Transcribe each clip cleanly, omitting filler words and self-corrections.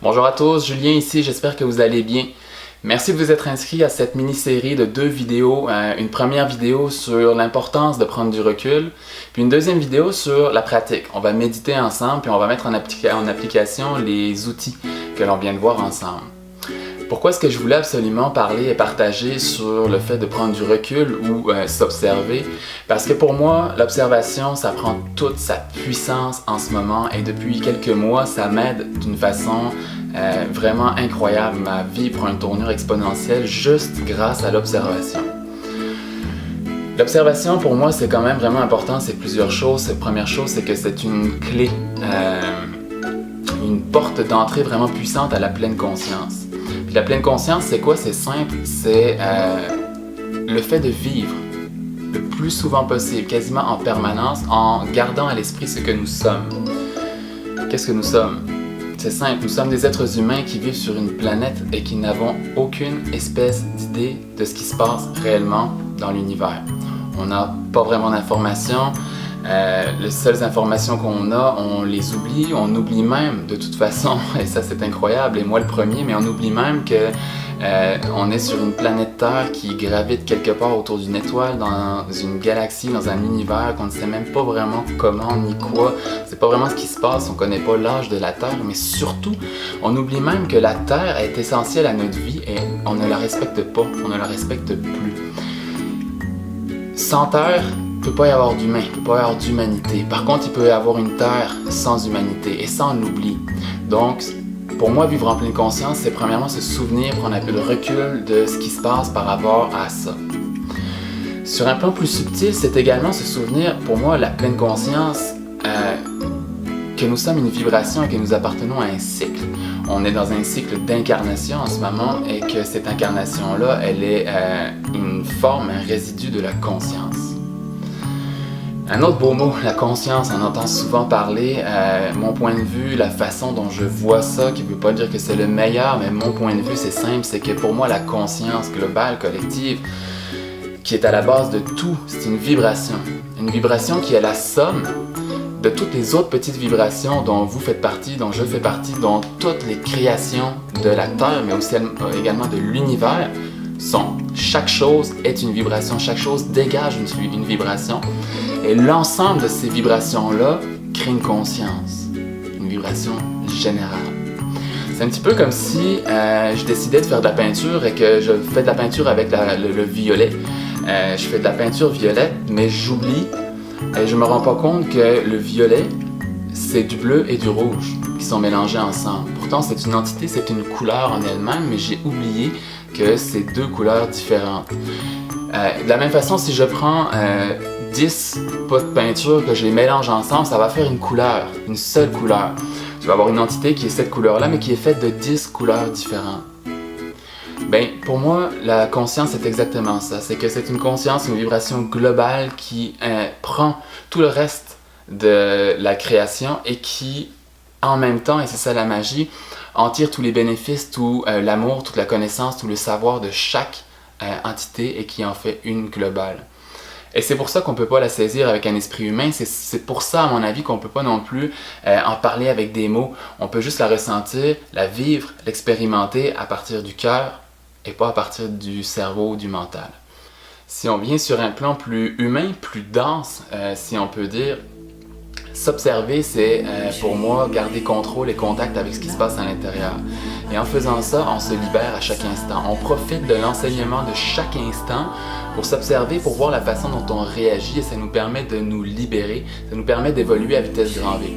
Bonjour à tous, Julien ici, j'espère que vous allez bien. Merci de vous être inscrits à cette mini-série de 2 vidéos. Une première vidéo sur l'importance de prendre du recul, puis une deuxième vidéo sur la pratique. On va méditer ensemble, puis on va mettre en application les outils que l'on vient de voir ensemble. Pourquoi est-ce que je voulais absolument parler et partager sur le fait de prendre du recul ou s'observer? Parce que pour moi, l'observation, ça prend toute sa puissance en ce moment et depuis quelques mois, ça m'aide d'une façon vraiment incroyable. Ma vie prend une tournure exponentielle juste grâce à l'observation. L'observation, pour moi, c'est quand même vraiment important. C'est plusieurs choses. La première chose, c'est que c'est une clé, une porte d'entrée vraiment puissante à la pleine conscience. Puis la pleine conscience, c'est quoi? C'est simple, c'est le fait de vivre le plus souvent possible, quasiment en permanence, en gardant à l'esprit ce que nous sommes. Qu'est-ce que nous sommes? C'est simple, nous sommes des êtres humains qui vivent sur une planète et qui n'avons aucune espèce d'idée de ce qui se passe réellement dans l'univers. On n'a pas vraiment d'informations. Les seules informations qu'on a, on les oublie. On oublie même, de toute façon, et ça c'est incroyable, et moi le premier, mais on oublie même que on est sur une planète Terre qui gravite quelque part autour d'une étoile, dans une galaxie, dans un univers qu'on ne sait même pas vraiment comment ni quoi. C'est pas vraiment ce qui se passe, on connaît pas l'âge de la Terre, mais surtout, on oublie même que la Terre est essentielle à notre vie et on ne la respecte pas, on ne la respecte plus. Sans Terre, il ne peut pas y avoir d'humain, il ne peut pas y avoir d'humanité. Par contre, il peut y avoir une Terre sans humanité et sans l'oubli. Donc, pour moi, vivre en pleine conscience, c'est premièrement se souvenir, prendre un peu de recul de ce qui se passe par rapport à ça. Sur un plan plus subtil, c'est également se souvenir, pour moi, la pleine conscience, que nous sommes une vibration et que nous appartenons à un cycle. On est dans un cycle d'incarnation en ce moment et que cette incarnation-là, elle est une forme, un résidu de la conscience. Un autre beau mot, la conscience, on entend souvent parler. Mon point de vue, la façon dont je vois ça, qui ne veut pas dire que c'est le meilleur, mais mon point de vue, c'est simple, c'est que pour moi, la conscience globale, collective, qui est à la base de tout, c'est une vibration. Une vibration qui est la somme de toutes les autres petites vibrations dont vous faites partie, dont je fais partie, dont toutes les créations de la Terre, mais aussi également de l'univers, sont. Chaque chose est une vibration, chaque chose dégage une vibration. Et l'ensemble de ces vibrations-là crée une conscience, une vibration générale. C'est un petit peu comme si je décidais de faire de la peinture et que je fais de la peinture avec le violet. Je fais de la peinture violette, mais j'oublie et je me rends pas compte que le violet, c'est du bleu et du rouge qui sont mélangés ensemble. Pourtant, c'est une entité, c'est une couleur en elle-même, mais j'ai oublié que c'est 2 couleurs différentes. De la même façon, si je prends 10 pots de peinture que je les mélange ensemble, ça va faire une couleur, une seule couleur. Je vais avoir une entité qui est cette couleur-là, mais qui est faite de 10 couleurs différentes. Ben, pour moi, la conscience, c'est exactement ça. C'est que c'est une conscience, une vibration globale qui prend tout le reste de la création et qui, en même temps, et c'est ça la magie, en tire tous les bénéfices, tout l'amour, toute la connaissance, tout le savoir de chaque entité et qui en fait une globale. Et c'est pour ça qu'on ne peut pas la saisir avec un esprit humain, c'est pour ça à mon avis qu'on ne peut pas non plus en parler avec des mots. On peut juste la ressentir, la vivre, l'expérimenter à partir du cœur et pas à partir du cerveau ou du mental. Si on vient sur un plan plus humain, plus dense, si on peut dire, s'observer, c'est pour moi garder contrôle et contact avec ce qui se passe à l'intérieur. Et en faisant ça, on se libère à chaque instant. On profite de l'enseignement de chaque instant pour s'observer, pour voir la façon dont on réagit et ça nous permet de nous libérer, ça nous permet d'évoluer à vitesse grand V.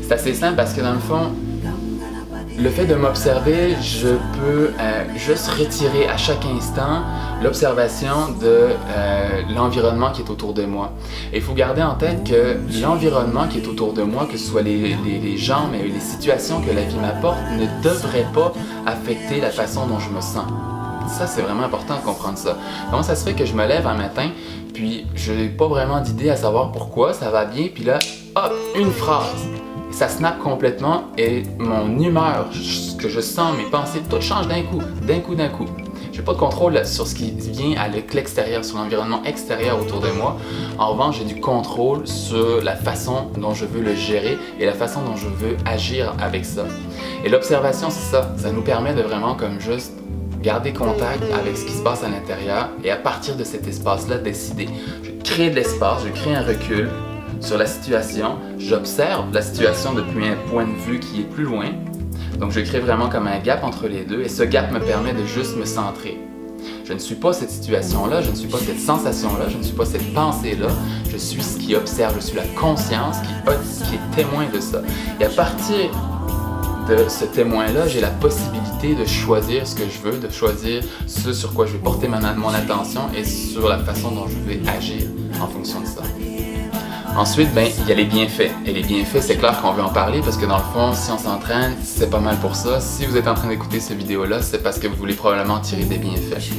C'est assez simple parce que dans le fond, le fait de m'observer, je peux juste retirer à chaque instant l'observation de l'environnement qui est autour de moi. Et il faut garder en tête que l'environnement qui est autour de moi, que ce soit les gens, mais les situations que la vie m'apporte, ne devraient pas affecter la façon dont je me sens. Ça, c'est vraiment important de comprendre ça. Comment ça se fait que je me lève un matin, puis je n'ai pas vraiment d'idée à savoir pourquoi, ça va bien, puis là, hop, une phrase. Ça snap complètement et mon humeur, ce que je sens, mes pensées, tout change d'un coup. J'ai pas de contrôle sur ce qui vient à l'extérieur, sur l'environnement extérieur autour de moi. En revanche, j'ai du contrôle sur la façon dont je veux le gérer et la façon dont je veux agir avec ça. Et l'observation, c'est ça. Ça nous permet de vraiment comme juste garder contact avec ce qui se passe à l'intérieur et à partir de cet espace-là, décider. Je crée de l'espace, je crée un recul sur la situation, j'observe la situation depuis un point de vue qui est plus loin. Donc je crée vraiment comme un gap entre les deux et ce gap me permet de juste me centrer. Je ne suis pas cette situation-là, je ne suis pas cette sensation-là, je ne suis pas cette pensée-là, je suis ce qui observe, je suis la conscience qui est témoin de ça. Et à partir de ce témoin-là, j'ai la possibilité de choisir ce que je veux, de choisir ce sur quoi je vais porter mon attention et sur la façon dont je vais agir en fonction de ça. Ensuite, il y a les bienfaits. Et les bienfaits, c'est clair qu'on veut en parler parce que dans le fond, si on s'entraîne, c'est pas mal pour ça. Si vous êtes en train d'écouter cette vidéo-là, c'est parce que vous voulez probablement tirer des bienfaits.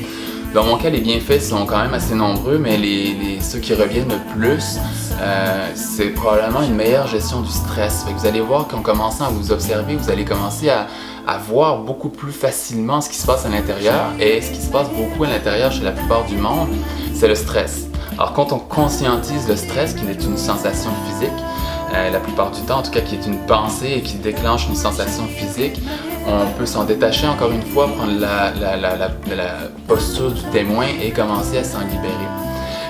Dans mon cas, les bienfaits sont quand même assez nombreux, mais ceux qui reviennent le plus, c'est probablement une meilleure gestion du stress. Fait que vous allez voir qu'en commençant à vous observer, vous allez commencer à voir beaucoup plus facilement ce qui se passe à l'intérieur. Et ce qui se passe beaucoup à l'intérieur chez la plupart du monde, c'est le stress. Alors quand on conscientise le stress, qui est une sensation physique, la plupart du temps, en tout cas qui est une pensée et qui déclenche une sensation physique, on peut s'en détacher encore une fois, prendre la posture du témoin et commencer à s'en libérer.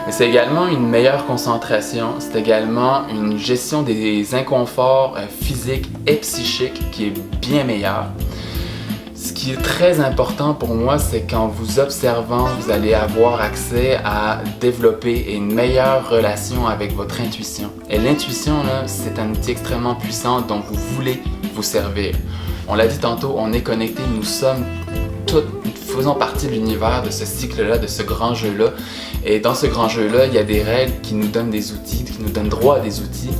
Mais c'est également une meilleure concentration, c'est également une gestion des inconforts physiques et psychiques qui est bien meilleure. Ce qui est très important pour moi, c'est qu'en vous observant, vous allez avoir accès à développer une meilleure relation avec votre intuition. Et l'intuition, là, c'est un outil extrêmement puissant dont vous voulez vous servir. On l'a dit tantôt, on est connectés, nous sommes tous, faisons partie de l'univers, de ce cycle-là, de ce grand jeu-là. Et dans ce grand jeu-là, il y a des règles qui nous donnent des outils, qui nous donnent droit à des outils.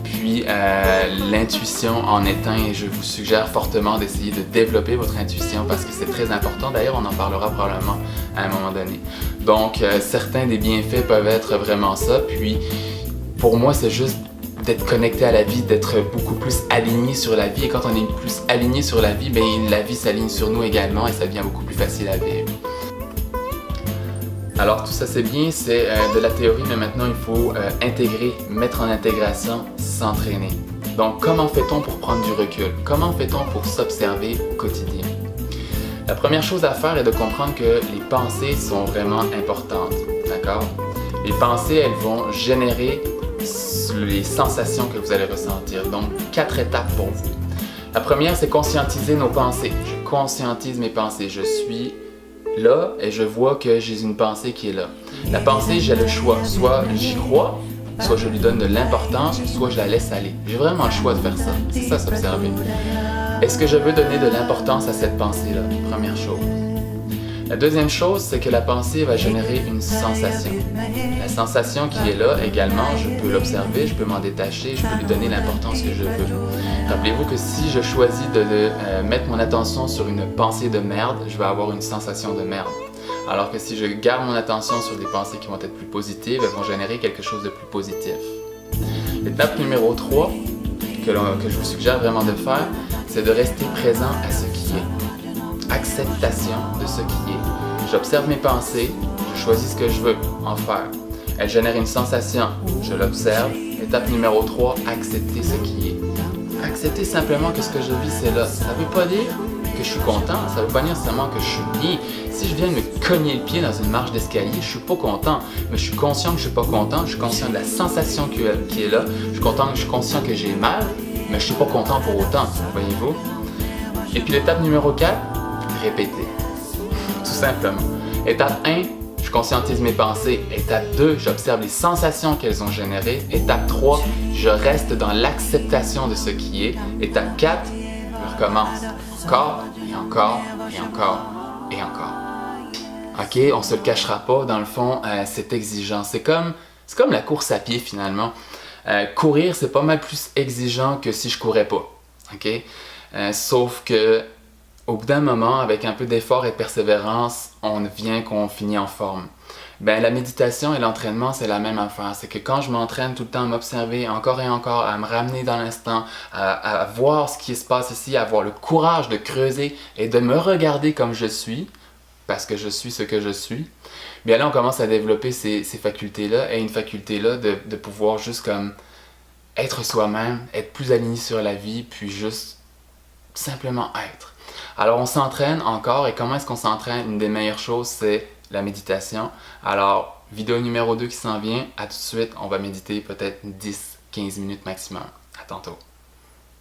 Puis l'intuition en est un et je vous suggère fortement d'essayer de développer votre intuition parce que c'est très important. D'ailleurs, on en parlera probablement à un moment donné. Donc, certains des bienfaits peuvent être vraiment ça. Puis, pour moi, c'est juste d'être connecté à la vie, d'être beaucoup plus aligné sur la vie. Et quand on est plus aligné sur la vie, la vie s'aligne sur nous également et ça devient beaucoup plus facile à vivre. Alors tout ça c'est bien, c'est de la théorie, mais maintenant il faut intégrer, mettre en intégration, s'entraîner. Donc comment fait-on pour prendre du recul? Comment fait-on pour s'observer au quotidien? La première chose à faire est de comprendre que les pensées sont vraiment importantes, d'accord? Les pensées, elles vont générer les sensations que vous allez ressentir. Donc 4 étapes pour vous. La première, c'est conscientiser nos pensées. Je conscientise mes pensées, je suis là et je vois que j'ai une pensée qui est là. La pensée, j'ai le choix. Soit j'y crois, soit je lui donne de l'importance, soit je la laisse aller. J'ai vraiment le choix de faire ça. C'est ça, s'observer. Est-ce que je veux donner de l'importance à cette pensée-là? Première chose. La deuxième chose, c'est que la pensée va générer une sensation. La sensation qui est là également, je peux l'observer, je peux m'en détacher, je peux lui donner l'importance que je veux. Rappelez-vous que si je choisis de mettre mon attention sur une pensée de merde, je vais avoir une sensation de merde. Alors que si je garde mon attention sur des pensées qui vont être plus positives, elles vont générer quelque chose de plus positif. L'étape numéro 3, que je vous suggère vraiment de faire, c'est de rester présent à ce qui est. Acceptation de ce qui est. J'observe mes pensées, je choisis ce que je veux en faire. Elles génèrent une sensation, je l'observe. Étape numéro 3, accepter ce qui est. Accepter simplement que ce que je vis, c'est là. Ça ne veut pas dire que je suis content, ça ne veut pas dire seulement que je suis bien. Si je viens de me cogner le pied dans une marche d'escalier, je suis pas content, mais je suis conscient que je suis pas content, je suis conscient de la sensation qui est là, je suis conscient que j'ai mal, mais je suis pas content pour autant, voyez-vous? Et puis l'étape numéro 4, répéter. Tout simplement. Étape 1, je conscientise mes pensées. Étape 2, j'observe les sensations qu'elles ont générées. Étape 3, je reste dans l'acceptation de ce qui est. Étape 4, je recommence. Encore, et encore, et encore, et encore. Ok, on se le cachera pas, dans le fond, c'est exigeant. C'est comme la course à pied finalement. Courir, c'est pas mal plus exigeant que si je courais pas. Ok? Sauf que au bout d'un moment, avec un peu d'effort et de persévérance, on vient qu'on finit en forme. La méditation et l'entraînement, c'est la même affaire. C'est que quand je m'entraîne tout le temps à m'observer encore et encore, à me ramener dans l'instant, à voir ce qui se passe ici, à avoir le courage de creuser et de me regarder comme je suis, parce que je suis ce que je suis, bien là on commence à développer ces facultés-là, et une faculté-là de pouvoir juste comme être soi-même, être plus aligné sur la vie, puis juste simplement être. Alors on s'entraîne encore, et comment est-ce qu'on s'entraîne? Une des meilleures choses, c'est la méditation. Alors, vidéo numéro 2 qui s'en vient, à tout de suite, on va méditer peut-être 10-15 minutes maximum. À tantôt.